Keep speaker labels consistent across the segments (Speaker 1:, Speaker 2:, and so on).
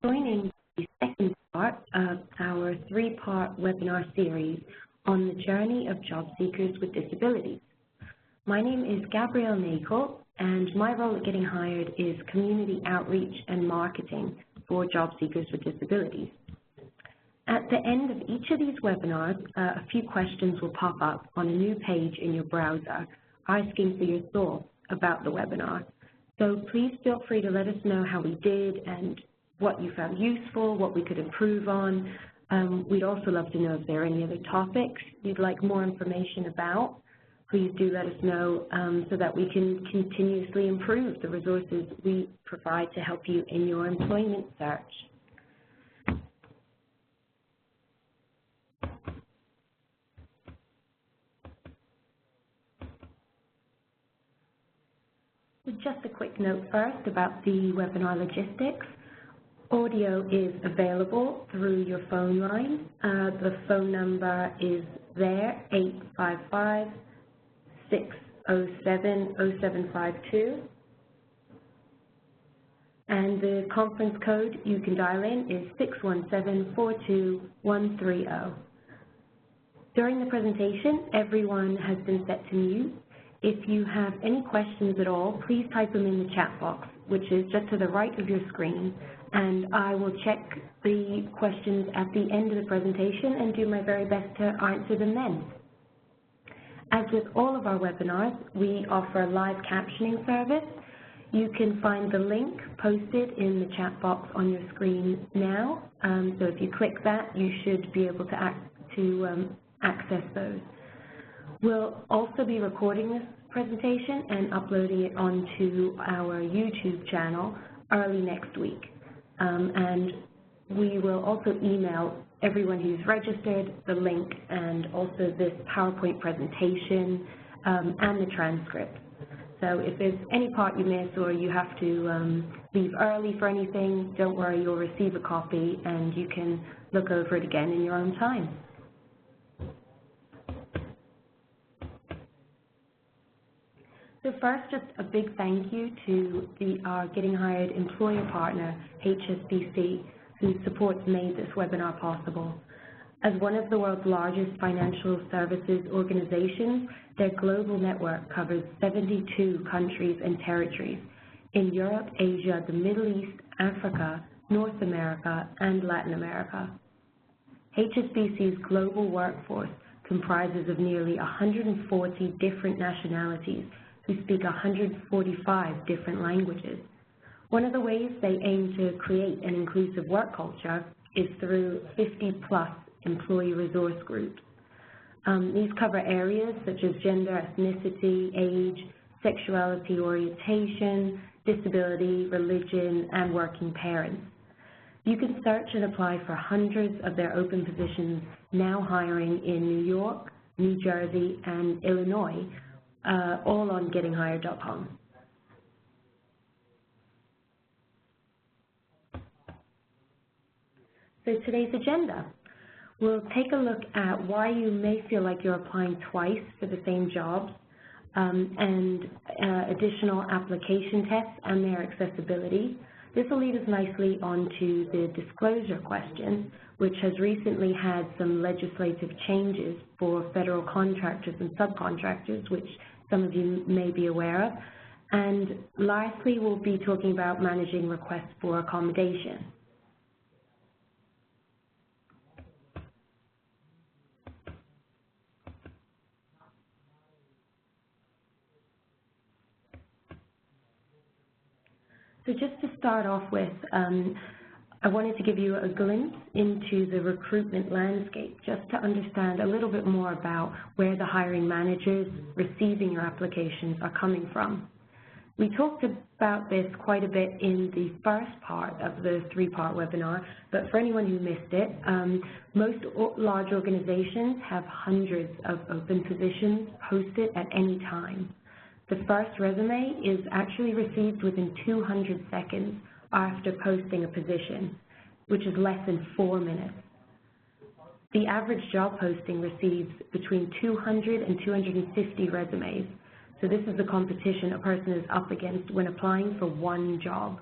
Speaker 1: joining the second part of our three-part webinar series on the journey of job seekers with disabilities. My name is Gabrielle Nagel, and my role at Getting Hired is community outreach and marketing for job seekers with disabilities. At the end of each of these webinars, a few questions will pop up on a new page in your browser asking for your thoughts about the webinar. So please feel free to let us know how we did and what you found useful, what we could improve on. We'd also love to know if there are any other topics you'd like more information about. Please do let us know so that we can continuously improve the resources we provide to help you in your employment search. Just a quick note first about the webinar logistics. Audio is available through your phone line. The phone number is there, 855-607-0752. And the conference code you can dial in is 617-42130. During the presentation, everyone has been set to mute. If you have any questions at all, please type them in the chat box, which is just to the right of your screen, and I will check the questions at the end of the presentation and do my very best to answer them then. As with all of our webinars, we offer a live captioning service. You can find the link posted in the chat box on your screen now. So if you click that, you should be able to access those. We'll also be recording this presentation and uploading it onto our YouTube channel early next week. And we will also email everyone who's registered the link and also this PowerPoint presentation and the transcript. So if there's any part you miss or you have to leave early for anything, don't worry, you'll receive a copy and you can look over it again in your own time. So first, just a big thank you to our Getting Hired employer partner, HSBC, whose support's made this webinar possible. As one of the world's largest financial services organizations, their global network covers 72 countries and territories in Europe, Asia, the Middle East, Africa, North America, and Latin America. HSBC's global workforce comprises of nearly 140 different nationalities who speak 145 different languages. One of the ways they aim to create an inclusive work culture is through 50-plus employee resource groups. These cover areas such as gender, ethnicity, age, sexuality, orientation, disability, religion, and working parents. You can search and apply for hundreds of their open positions now hiring in New York, New Jersey, and Illinois, all on gettinghired.com. So today's agenda, we'll take a look at why you may feel like you're applying twice for the same jobs and additional application tests and their accessibility. This will lead us nicely onto the disclosure question, which has recently had some legislative changes for federal contractors and subcontractors, which some of you may be aware of. And lastly, we'll be talking about managing requests for accommodation. So just to start off with, I wanted to give you a glimpse into the recruitment landscape, just to understand a little bit more about where the hiring managers receiving your applications are coming from. We talked about this quite a bit in the first part of the three-part webinar, but for anyone who missed it, most large organizations have hundreds of open positions posted at any time. The first resume is actually received within 200 seconds after posting a position, which is less than 4 minutes. The average job posting receives between 200 and 250 resumes, so this is the competition a person is up against when applying for one job.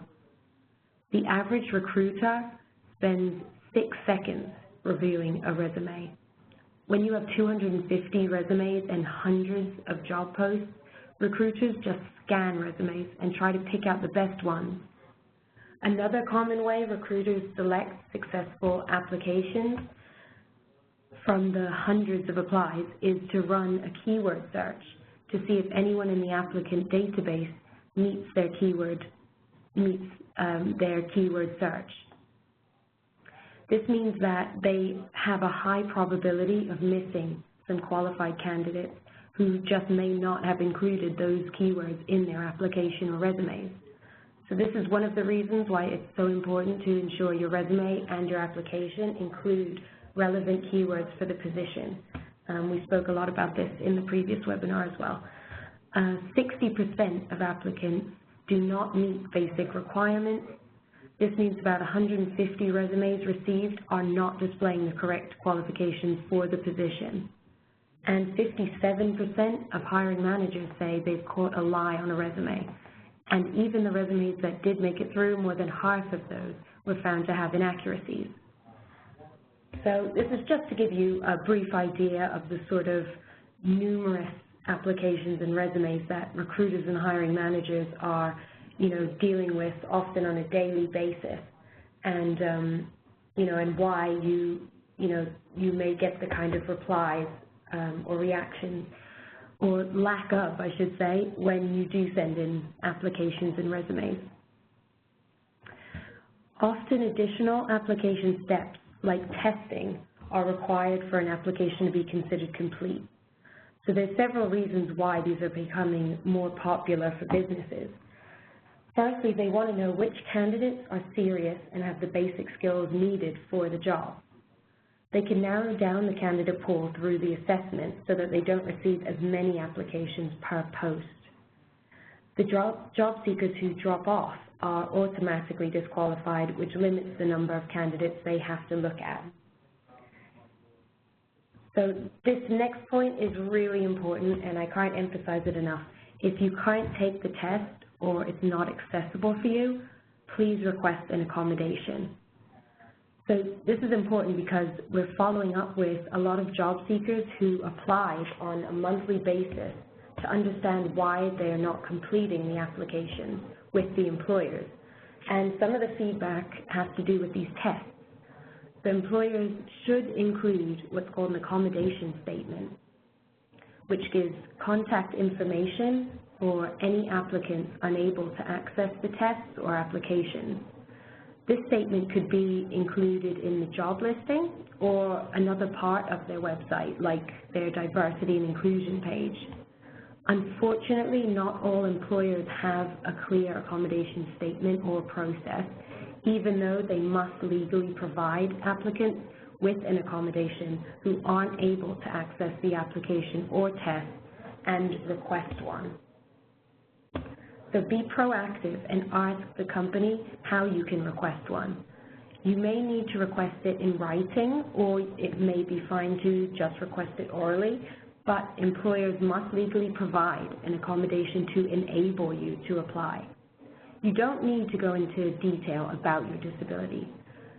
Speaker 1: The average recruiter spends 6 seconds reviewing a resume. When you have 250 resumes and hundreds of job posts, recruiters just scan resumes and try to pick out the best ones. Another common way recruiters select successful applications from the hundreds of applies is to run a keyword search to see if anyone in the applicant database meets their keyword search. This means that they have a high probability of missing some qualified candidates who just may not have included those keywords in their application or resumes. So this is one of the reasons why it's so important to ensure your resume and your application include relevant keywords for the position. We spoke a lot about this in the previous webinar as well. 60% of applicants do not meet basic requirements. This means about 150 resumes received are not displaying the correct qualifications for the position. And 57% of hiring managers say they've caught a lie on a resume. And even the resumes that did make it through, more than half of those were found to have inaccuracies. So this is just to give you a brief idea of the sort of numerous applications and resumes that recruiters and hiring managers are, dealing with often on a daily basis, and and why you may get the kind of replies or reactions, or lack of, I should say, when you do send in applications and resumes. Often additional application steps like testing are required for an application to be considered complete. So there's several reasons why these are becoming more popular for businesses. Firstly, they want to know which candidates are serious and have the basic skills needed for the job. They can narrow down the candidate pool through the assessment so that they don't receive as many applications per post. The job seekers who drop off are automatically disqualified, which limits the number of candidates they have to look at. So this next point is really important, and I can't emphasize it enough. If you can't take the test or it's not accessible for you, please request an accommodation. So this is important because we're following up with a lot of job seekers who apply on a monthly basis to understand why they're not completing the application with the employers. And some of the feedback has to do with these tests. The employers should include what's called an accommodation statement, which gives contact information for any applicants unable to access the tests or applications. This statement could be included in the job listing or another part of their website, like their diversity and inclusion page. Unfortunately, not all employers have a clear accommodation statement or process, even though they must legally provide applicants with an accommodation who aren't able to access the application or test and request one. So be proactive and ask the company how you can request one. You may need to request it in writing, or it may be fine to just request it orally, but employers must legally provide an accommodation to enable you to apply. You don't need to go into detail about your disability,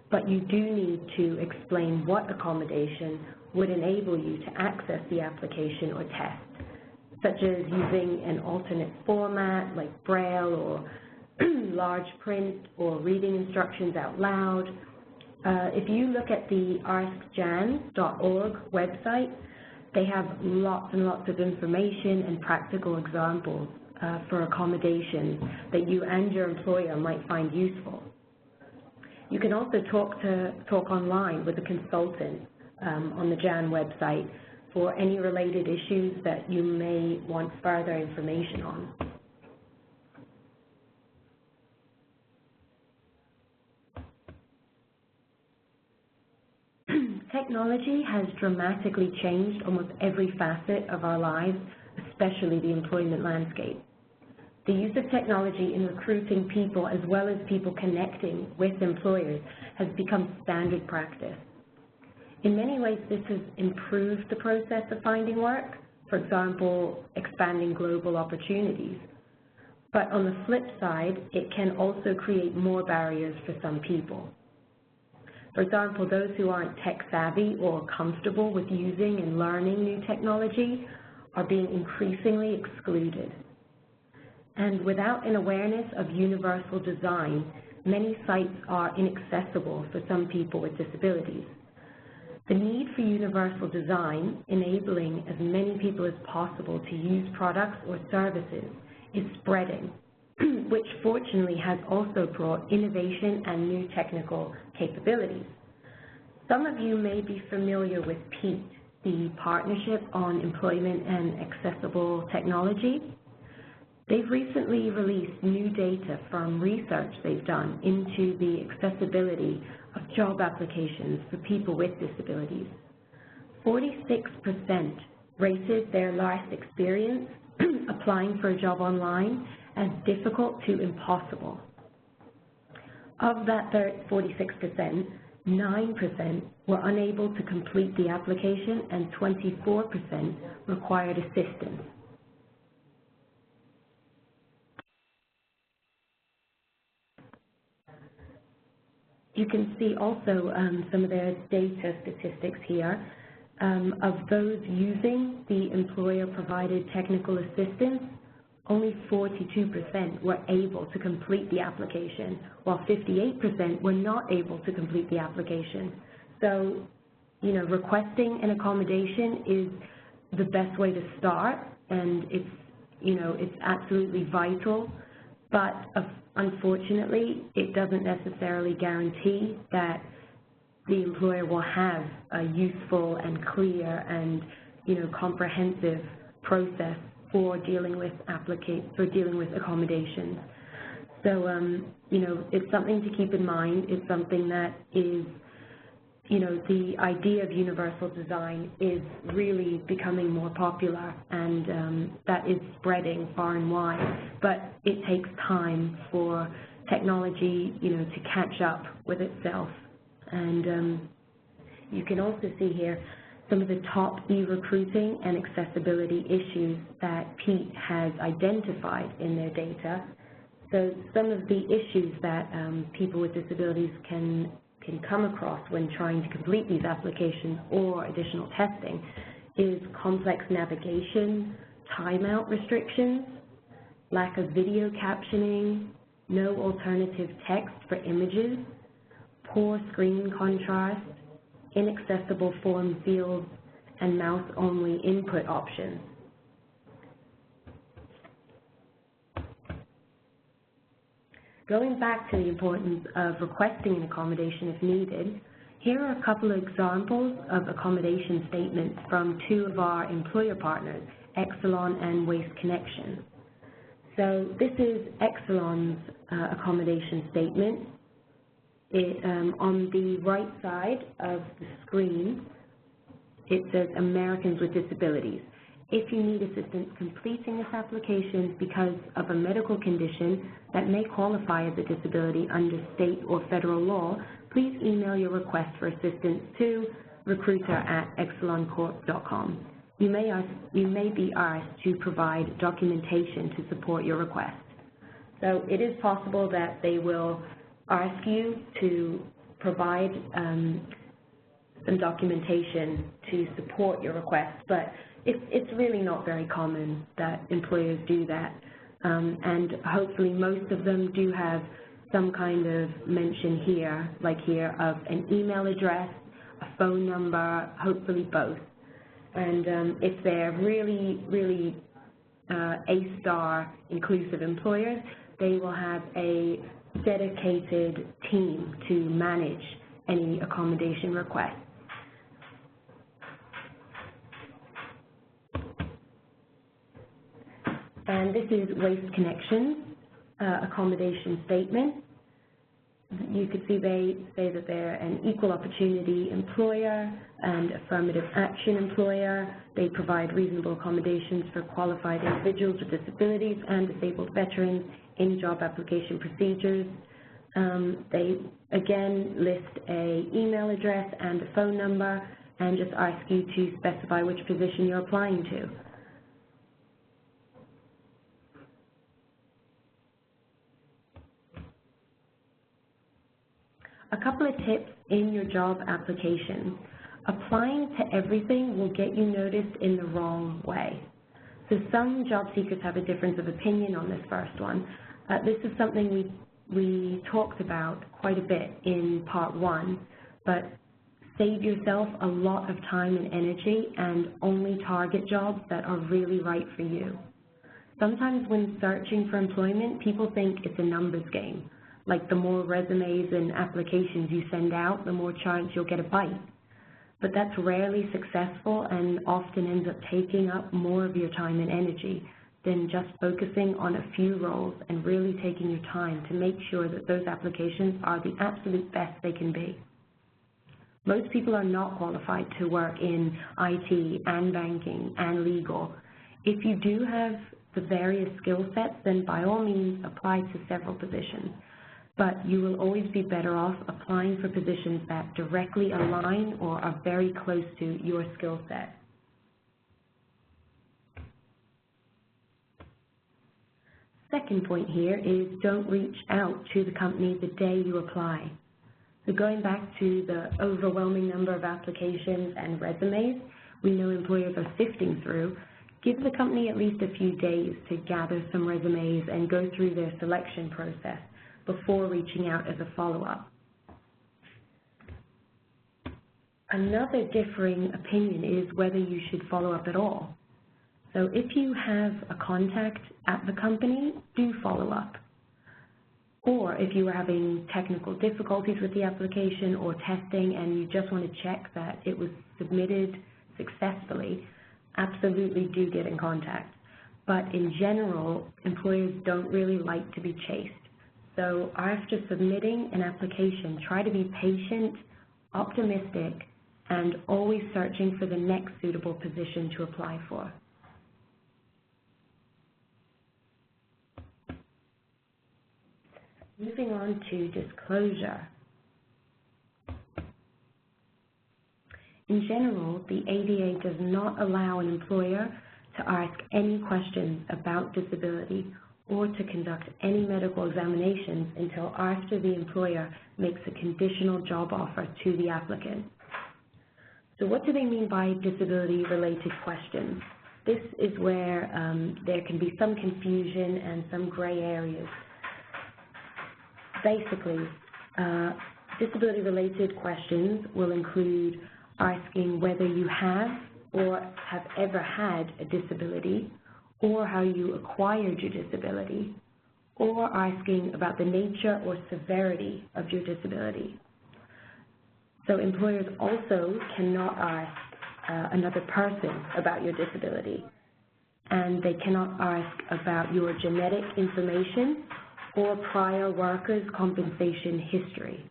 Speaker 1: but you do need to explain what accommodation would enable you to access the application or test, such as using an alternate format like Braille or large print or reading instructions out loud. If you look at the askjan.org website, they have lots and lots of information and practical examples for accommodations that you and your employer might find useful. You can also talk online with a consultant on the JAN website for any related issues that you may want further information on. Technology has dramatically changed almost every facet of our lives, especially the employment landscape. The use of technology in recruiting people as well as people connecting with employers has become standard practice. In many ways, this has improved the process of finding work, for example, expanding global opportunities. But on the flip side, it can also create more barriers for some people. For example, those who aren't tech-savvy or comfortable with using and learning new technology are being increasingly excluded. And without an awareness of universal design, many sites are inaccessible for some people with disabilities. The need for universal design, enabling as many people as possible to use products or services, is spreading, which fortunately has also brought innovation and new technical capabilities. Some of you may be familiar with PEAT, the Partnership on Employment and Accessible Technology. They've recently released new data from research they've done into the accessibility of job applications for people with disabilities. 46% rated their last experience applying for a job online as difficult to impossible. Of that 46%, 9% were unable to complete the application and 24% required assistance. You can see also some of their data statistics here. Of those using the employer-provided technical assistance, only 42% were able to complete the application, while 58% were not able to complete the application. So, requesting an accommodation is the best way to start, and it's absolutely vital, but unfortunately, it doesn't necessarily guarantee that the employer will have a useful and clear and comprehensive process for dealing with accommodations. So it's something to keep in mind. It's something that is the idea of universal design is really becoming more popular, and that is spreading far and wide. But it takes time for technology, to catch up with itself. And you can also see here some of the top e-recruiting and accessibility issues that PEAT has identified in their data. So some of the issues that people with disabilities can come across when trying to complete these applications or additional testing is complex navigation, timeout restrictions, lack of video captioning, no alternative text for images, poor screen contrast, inaccessible form fields, and mouse-only input options. Going back to the importance of requesting an accommodation if needed, here are a couple of examples of accommodation statements from two of our employer partners, Exelon and Waste Connection. So this is Exelon's accommodation statement. On the right side of the screen, it says Americans with Disabilities. If you need assistance completing this application because of a medical condition that may qualify as a disability under state or federal law, please email your request for assistance to recruiter@exeloncorp.com. You may be asked to provide documentation to support your request. So it is possible that they will ask you to provide some documentation to support your request, but it's really not very common that employers do that. And hopefully most of them do have some kind of mention here, like here, of an email address, a phone number, hopefully both. And if they're really, really A-star inclusive employers, they will have a dedicated team to manage any accommodation requests. And this is Waste Connection's accommodation statement. You could see they say that they're an equal opportunity employer and affirmative action employer. They provide reasonable accommodations for qualified individuals with disabilities and disabled veterans in job application procedures. They again list an email address and a phone number and just ask you to specify which position you're applying to. A couple of tips in your job application. Applying to everything will get you noticed in the wrong way. So some job seekers have a difference of opinion on this first one. This is something we talked about quite a bit in part 1, but save yourself a lot of time and energy and only target jobs that are really right for you. Sometimes when searching for employment, people think it's a numbers game. Like the more resumes and applications you send out, the more chance you'll get a bite. But that's rarely successful and often ends up taking up more of your time and energy than just focusing on a few roles and really taking your time to make sure that those applications are the absolute best they can be. Most people are not qualified to work in IT and banking and legal. If you do have the various skill sets, then by all means apply to several positions. But you will always be better off applying for positions that directly align or are very close to your skill set. Second point here is don't reach out to the company the day you apply. So going back to the overwhelming number of applications and resumes we know employers are sifting through, give the company at least a few days to gather some resumes and go through their selection process before reaching out as a follow-up. Another differing opinion is whether you should follow up at all. So if you have a contact at the company, do follow up. Or if you are having technical difficulties with the application or testing and you just want to check that it was submitted successfully, absolutely do get in contact. But in general, employers don't really like to be chased. So after submitting an application, try to be patient, optimistic, and always searching for the next suitable position to apply for. Moving on to disclosure. In general, the ADA does not allow an employer to ask any questions about disability or to conduct any medical examinations until after the employer makes a conditional job offer to the applicant. So what do they mean by disability-related questions? This is where there can be some confusion and some gray areas. Basically, disability-related questions will include asking whether you have or have ever had a disability, or how you acquired your disability, or asking about the nature or severity of your disability. So employers also cannot ask another person about your disability, and they cannot ask about your genetic information or prior workers' compensation history.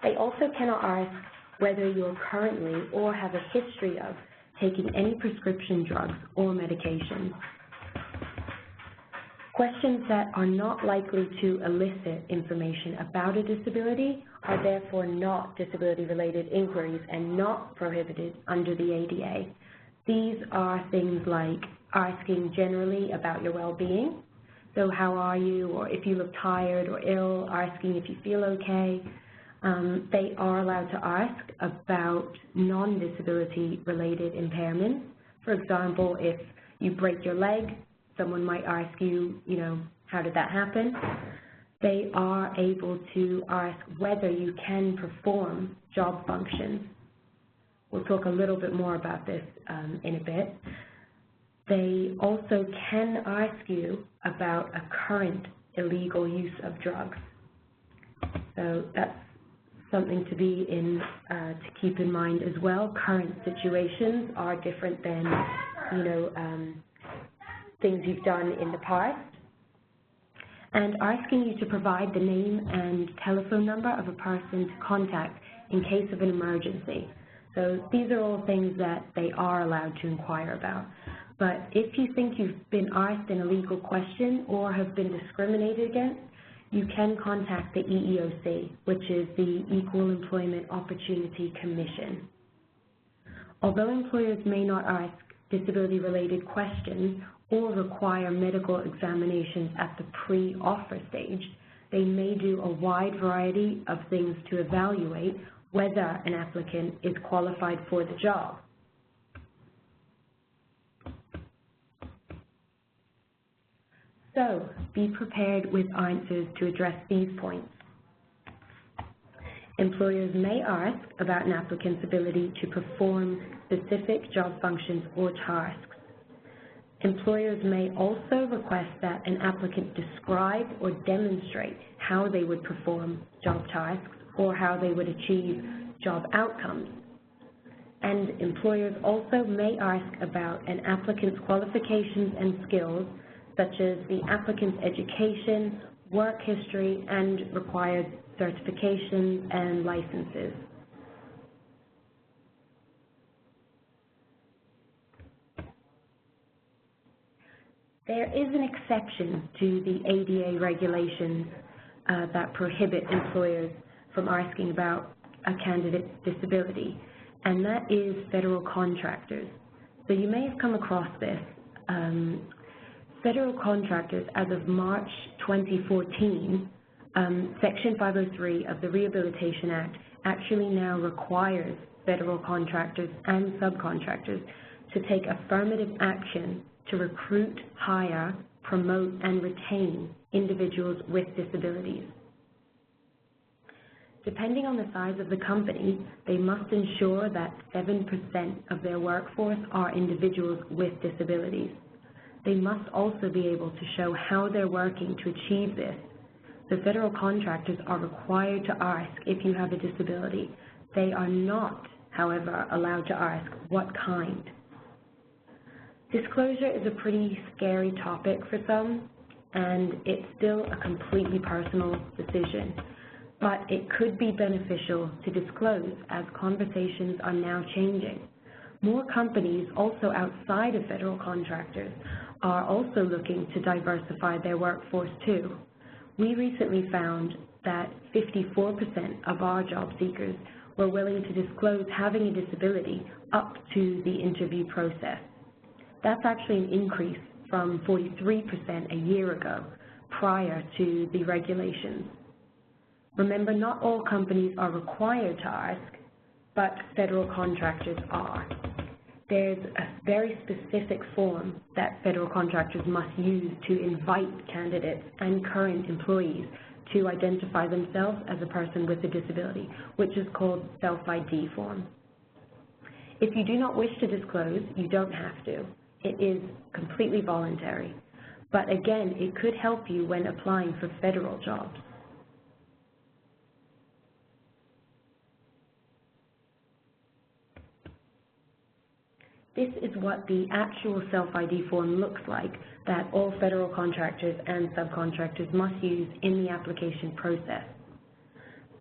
Speaker 1: They also cannot ask whether you're currently or have a history of taking any prescription drugs or medications. Questions that are not likely to elicit information about a disability are therefore not disability-related inquiries and not prohibited under the ADA. These are things like asking generally about your well-being, so how are you, or if you look tired or ill, asking if you feel okay. They are allowed to ask about non-disability related impairments. For example, if you break your leg, someone might ask you, how did that happen? They are able to ask whether you can perform job functions. We'll talk a little bit more about this in a bit. They also can ask you about a current illegal use of drugs. So that's something to be to keep in mind as well. Current situations are different than, things you've done in the past. And asking you to provide the name and telephone number of a person to contact in case of an emergency. So these are all things that they are allowed to inquire about. But if you think you've been asked an illegal question or have been discriminated against, you can contact the EEOC, which is the Equal Employment Opportunity Commission. Although employers may not ask disability-related questions or require medical examinations at the pre-offer stage, they may do a wide variety of things to evaluate whether an applicant is qualified for the job. So, be prepared with answers to address these points. Employers may ask about an applicant's ability to perform specific job functions or tasks. Employers may also request that an applicant describe or demonstrate how they would perform job tasks or how they would achieve job outcomes. And employers also may ask about an applicant's qualifications and skills, such as the applicant's education, work history, and required certifications and licenses. There is an exception to the ADA regulations that prohibit employers from asking about a candidate's disability, and that is federal contractors. So you may have come across this. Federal contractors, as of March 2014, Section 503 of the Rehabilitation Act actually now requires federal contractors and subcontractors to take affirmative action to recruit, hire, promote, and retain individuals with disabilities. Depending on the size of the company, they must ensure that 7% of their workforce are individuals with disabilities. They must also be able to show how they're working to achieve this. The federal contractors are required to ask if you have a disability. They are not, however, allowed to ask what kind. Disclosure is a pretty scary topic for some, and it's still a completely personal decision. But it could be beneficial to disclose as conversations are now changing. More companies, also outside of federal contractors, are also looking to diversify their workforce too. We recently found that 54% of our job seekers were willing to disclose having a disability up to the interview process. That's actually an increase from 43% a year ago, prior to the regulations. Remember, not all companies are required to ask, but federal contractors are. There's a very specific form that federal contractors must use to invite candidates and current employees to identify themselves as a person with a disability, which is called self-ID form. If you do not wish to disclose, you don't have to. It is completely voluntary. But again, it could help you when applying for federal jobs. This is what the actual self-ID form looks like that all federal contractors and subcontractors must use in the application process.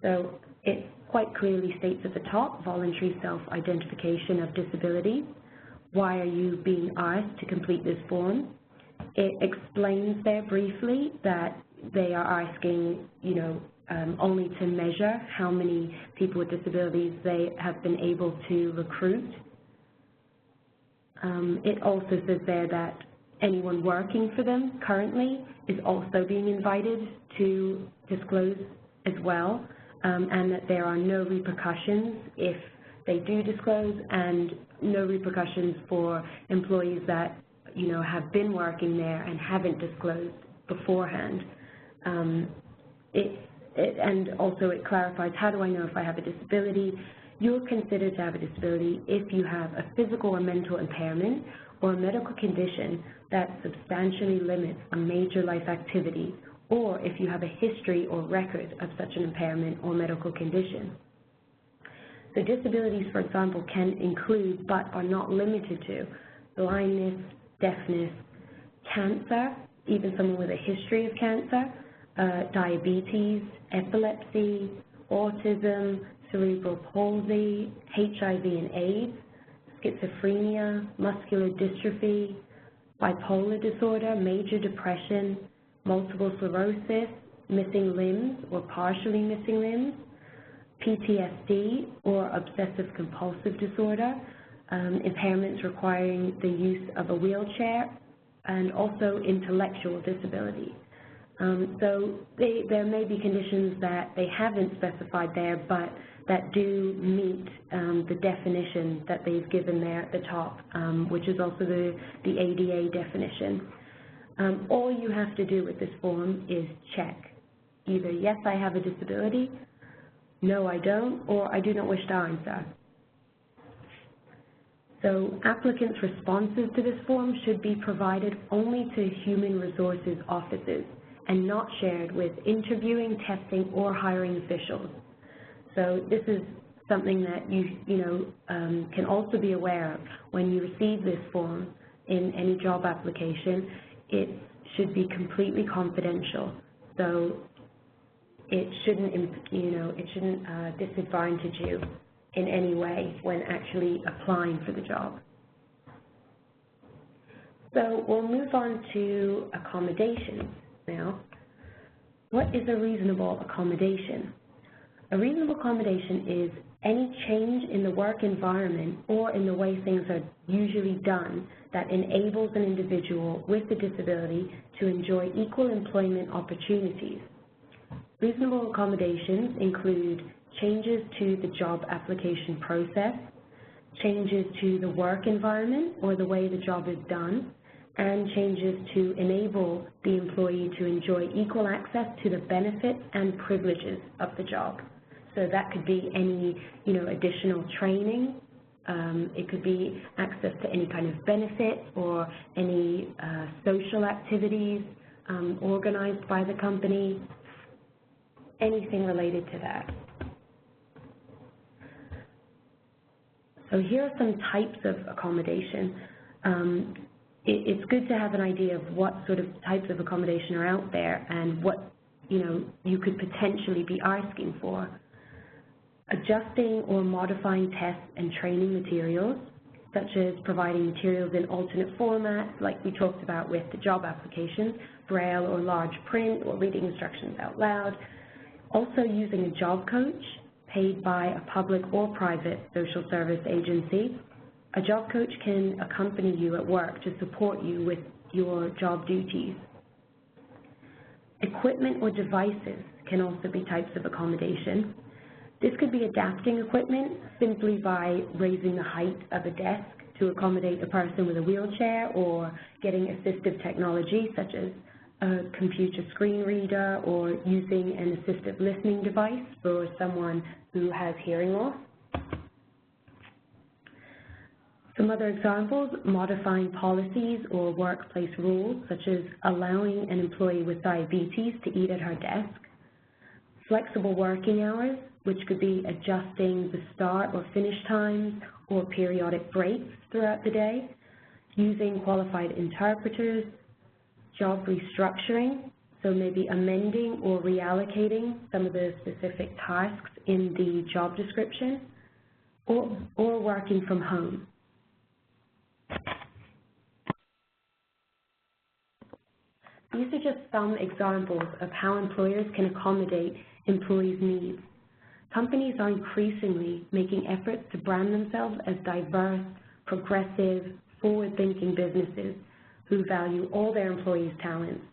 Speaker 1: So it quite clearly states at the top, voluntary self-identification of disability. Why are you being asked to complete this form? It explains there briefly that they are asking, only to measure how many people with disabilities they have been able to recruit. It also says there that anyone working for them currently is also being invited to disclose as well, and that there are no repercussions if they do disclose, and no repercussions for employees that have been working there and haven't disclosed beforehand. And also it clarifies, how do I know if I have a disability? You're considered to have a disability if you have a physical or mental impairment or a medical condition that substantially limits a major life activity, or if you have a history or record of such an impairment or medical condition. So disabilities, for example, can include, but are not limited to, blindness, deafness, cancer, even someone with a history of cancer, diabetes, epilepsy, autism, cerebral palsy, HIV and AIDS, schizophrenia, muscular dystrophy, bipolar disorder, major depression, multiple sclerosis, missing limbs or partially missing limbs, PTSD or obsessive compulsive disorder, impairments requiring the use of a wheelchair, and also intellectual disability. So there may be conditions that they haven't specified there, but that do meet the definition that they've given there at the top, which is also the ADA definition. All you have to do with this form is check. Either yes, I have a disability, no, I don't, or I do not wish to answer. So applicants' responses to this form should be provided only to human resources offices and not shared with interviewing, testing, or hiring officials. So this is something that you can also be aware of when you receive this form in any job application. It should be completely confidential. So it shouldn't, disadvantage you in any way when actually applying for the job. So we'll move on to accommodations now. What is a reasonable accommodation? A reasonable accommodation is any change in the work environment or in the way things are usually done that enables an individual with a disability to enjoy equal employment opportunities. Reasonable accommodations include changes to the job application process, changes to the work environment or the way the job is done, and changes to enable the employee to enjoy equal access to the benefits and privileges of the job. So that could be any, additional training. It could be access to any kind of benefit or any social activities organized by the company, anything related to that. So here are some types of accommodation. It's good to have an idea of what sort of types of accommodation are out there and what you could potentially be asking for. Adjusting or modifying test and training materials, such as providing materials in alternate formats, like we talked about with the job applications, braille or large print, or reading instructions out loud. Also using a job coach paid by a public or private social service agency. A job coach can accompany you at work to support you with your job duties. Equipment or devices can also be types of accommodation. This could be adapting equipment simply by raising the height of a desk to accommodate a person with a wheelchair, or getting assistive technology such as a computer screen reader, or using an assistive listening device for someone who has hearing loss. Some other examples: modifying policies or workplace rules, such as allowing an employee with diabetes to eat at her desk. Flexible working hours, which could be adjusting the start or finish times or periodic breaks throughout the day. Using qualified interpreters. Job restructuring, so maybe amending or reallocating some of the specific tasks in the job description, or working from home. These are just some examples of how employers can accommodate employees' needs. Companies are increasingly making efforts to brand themselves as diverse, progressive, forward-thinking businesses who value all their employees' talents.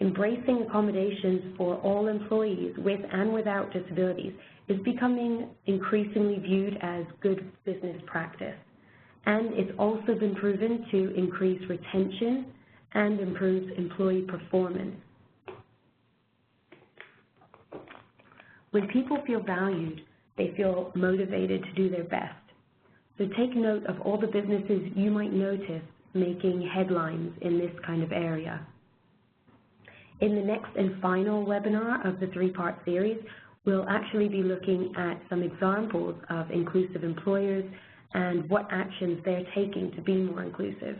Speaker 1: Embracing accommodations for all employees with and without disabilities is becoming increasingly viewed as good business practice, and it's also been proven to increase retention and improve employee performance. When people feel valued, they feel motivated to do their best. So take note of all the businesses you might notice making headlines in this kind of area. In the next and final webinar of the three-part series, we'll actually be looking at some examples of inclusive employers and what actions they're taking to be more inclusive.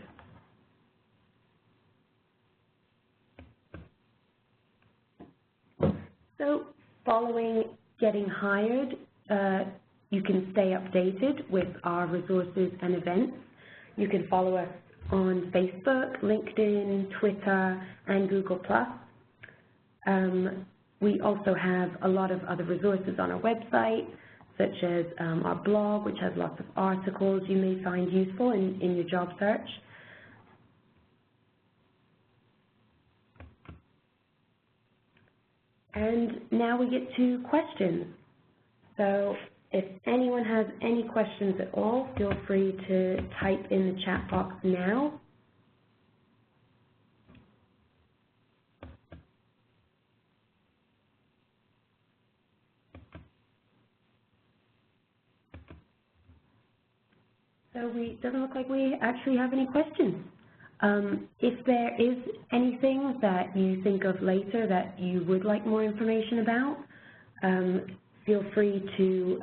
Speaker 1: So following getting hired, you can stay updated with our resources and events. You can follow us on Facebook, LinkedIn, Twitter, and Google+. We also have a lot of other resources on our website, such as our blog, which has lots of articles you may find useful in your job search. And now we get to questions. So if anyone has any questions at all, feel free to type in the chat box now. So it doesn't look like we actually have any questions. If there is anything that you think of later that you would like more information about, feel free to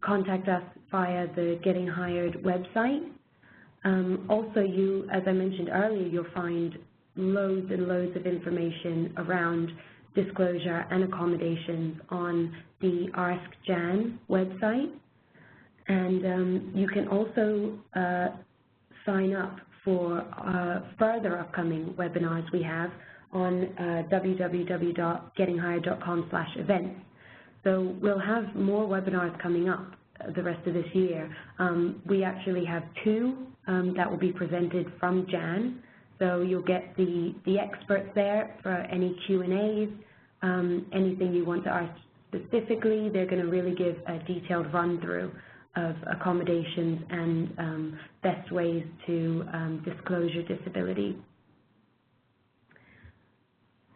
Speaker 1: contact us via the Getting Hired website. Also, as I mentioned earlier, you'll find loads and loads of information around disclosure and accommodations on the Ask Jan website. And you can also sign up for further upcoming webinars we have on www.gettinghired.com/events. So we'll have more webinars coming up the rest of this year. We actually have 2 that will be presented from Jan. So you'll get the experts there for any Q&As, anything you want to ask specifically. They're going to really give a detailed run-through of accommodations and best ways to disclose your disability.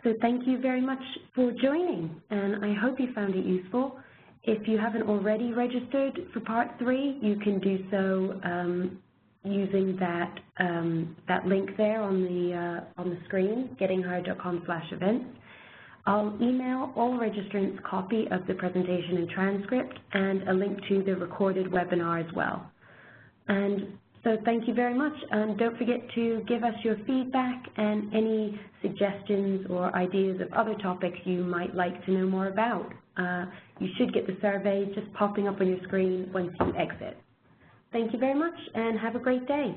Speaker 1: So thank you very much for joining, and I hope you found it useful. If you haven't already registered for Part 3, you can do so using that link there on the screen, gettinghired.com/events. I'll email all registrants a copy of the presentation and transcript and a link to the recorded webinar as well. And so thank you very much, and don't forget to give us your feedback and any suggestions or ideas of other topics you might like to know more about. You should get the survey just popping up on your screen once you exit. Thank you very much, and have a great day.